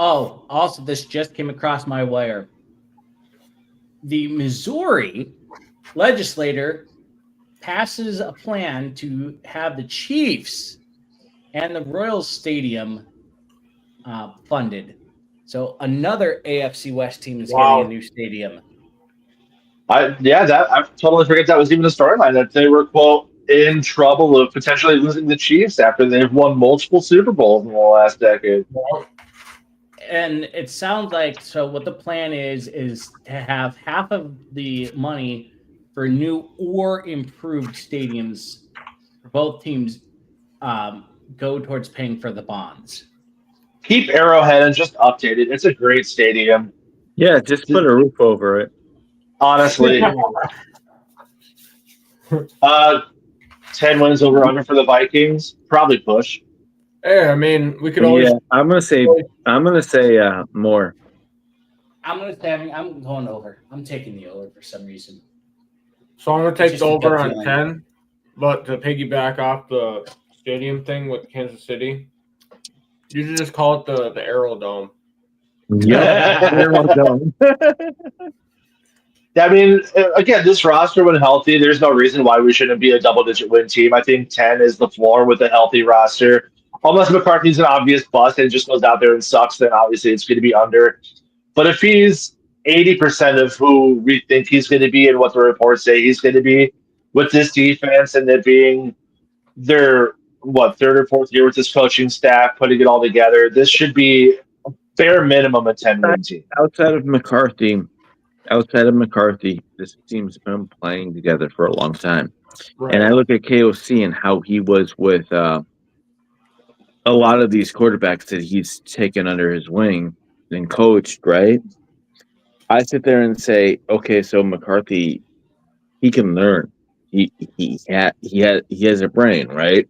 Oh, also, this just came across my wire. The Missouri legislator passes a plan to have the Chiefs and the Royals Stadium funded. So another AFC West team is getting a new stadium. I totally forget that was even a storyline that they were quote in trouble of potentially losing the Chiefs after they've won multiple Super Bowls in the last decade. And it sounds like what the plan is to have half of the money for new or improved stadiums for both teams go towards paying for the bonds. Keep Arrowhead and just update it. It's a great stadium. Yeah, just put a roof over it. Honestly. 10 wins over under for the Vikings. Probably push. Hey, I mean, we could always. Yeah, I'm gonna say more. I'm going over. I'm taking the over for some reason. So I'm gonna take the over on 10, but to piggyback off the stadium thing with Kansas City, you should just call it the Aerodome. Yeah, Aerodome. I mean, again, this roster, when healthy, there's no reason why we shouldn't be a double-digit win team. I think 10 is the floor with a healthy roster. Unless McCarthy's an obvious bust and just goes out there and sucks, then obviously it's going to be under. But if he's 80% of who we think he's going to be and what the reports say he's going to be with this defense and it being their, third or fourth year with this coaching staff, putting it all together, this should be bare minimum a 10-win team. Outside of McCarthy, outside of McCarthy, this team's been playing together for a long time. Right. And I look at KOC and how he was with a lot of these quarterbacks that he's taken under his wing and coached, right? I sit there and say, okay, so McCarthy, he can learn. He has a brain, right?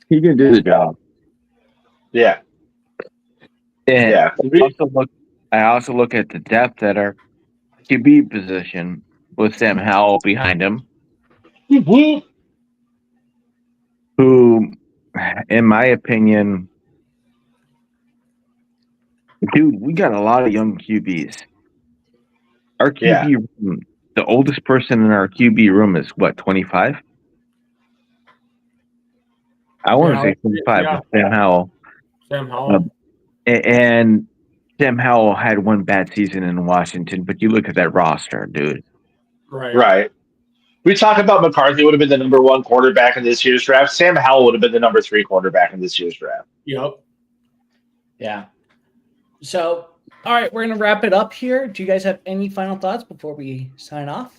He can do the job. Yeah. And Yeah. I also look at the depth at our QB position with Sam Howell behind him, who, in my opinion, dude, we got a lot of young QBs. Our QB room, the oldest person in our QB room is what, 25? I want to say 25. Yeah. Sam Howell. Sam Howell. And Sam Howell had one bad season in Washington, but you look at that roster, dude. Right. We talk about McCarthy would have been the number 1 quarterback in this year's draft. Sam Howell would have been the number 3 quarterback in this year's draft. Yep. Yeah. So, all right, we're going to wrap it up here. Do you guys have any final thoughts before we sign off?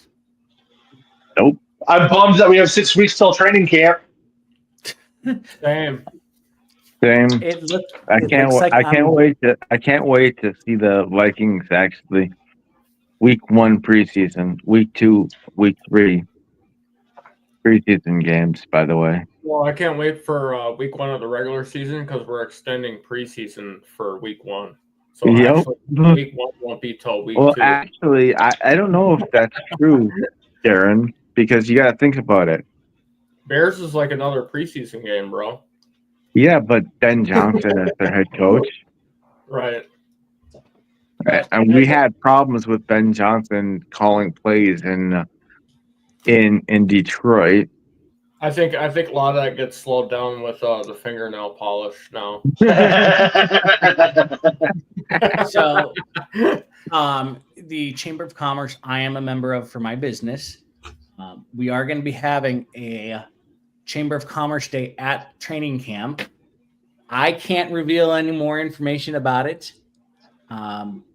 Nope. I'm bummed that we have 6 weeks till training camp. Same. I can't wait to see the Vikings actually. Week 1 preseason, week 2, week 3 preseason games. By the way, Well, I can't wait for week 1 of the regular season because we're extending preseason for week 1. So actually, week 1 won't be till week 2. Well, actually, I don't know if that's true, Darren, because you got to think about it. Bears is like another preseason game, bro. Yeah, but Ben Johnson is their head coach. Right. And we had problems with Ben Johnson calling plays in Detroit. I think a lot of that gets slowed down with the fingernail polish now. So, the Chamber of Commerce I am a member of for my business, we are going to be having a Chamber of Commerce Day at training camp. I can't reveal any more information about it,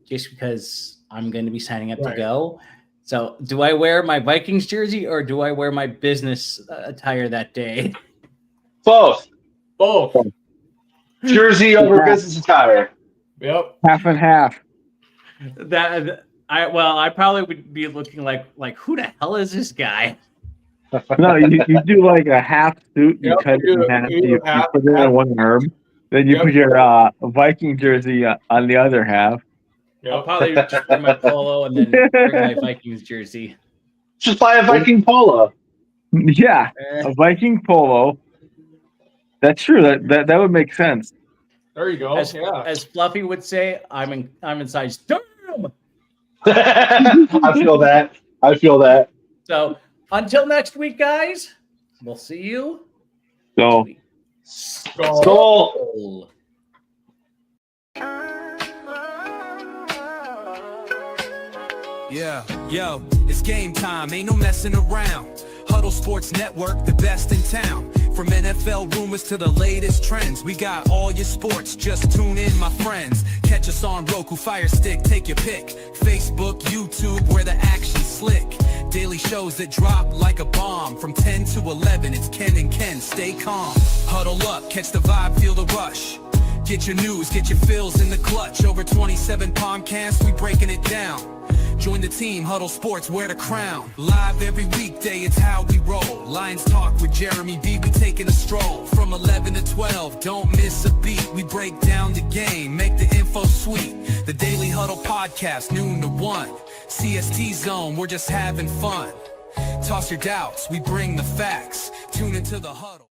just because I'm going to be signing up to go. So, do I wear my Vikings jersey or do I wear my business attire that day? Both. Jersey over business attire. Yep. Half and half. I probably would be looking like who the hell is this guy? No, you do like a half suit. You cut it in half. You put it on one arm. Then you put your Viking jersey on the other half. Yep. I'll probably just wear my polo and then bring my Vikings jersey. Just buy a Viking polo. Yeah, a Viking polo. That's true. That would make sense. There you go. As Fluffy would say, I'm in size. Damn. I feel that. So until next week, guys, we'll see you. So. Skull. Yeah, yo, it's game time, ain't no messing around. Huddle Sports Network, the best in town. From NFL rumors to the latest trends, we got all your sports, just tune in, my friends. Catch us on Roku, Fire Stick, take your pick. Facebook, YouTube, where the action's slick. Daily shows that drop like a bomb. From 10 to 11, it's Ken and Ken, stay calm. Huddle up, catch the vibe, feel the rush. Get your news, get your fills in the clutch. Over 27 podcasts, we breaking it down. Join the team, Huddle Sports, wear the crown. Live every weekday, it's how we roll. Lions Talk with Jeremy B, we taking a stroll. From 11 to 12, don't miss a beat. We break down the game, make the info sweet. The Daily Huddle Podcast, noon to 1. CST Zone, we're just having fun. Toss your doubts, we bring the facts. Tune into the Huddle.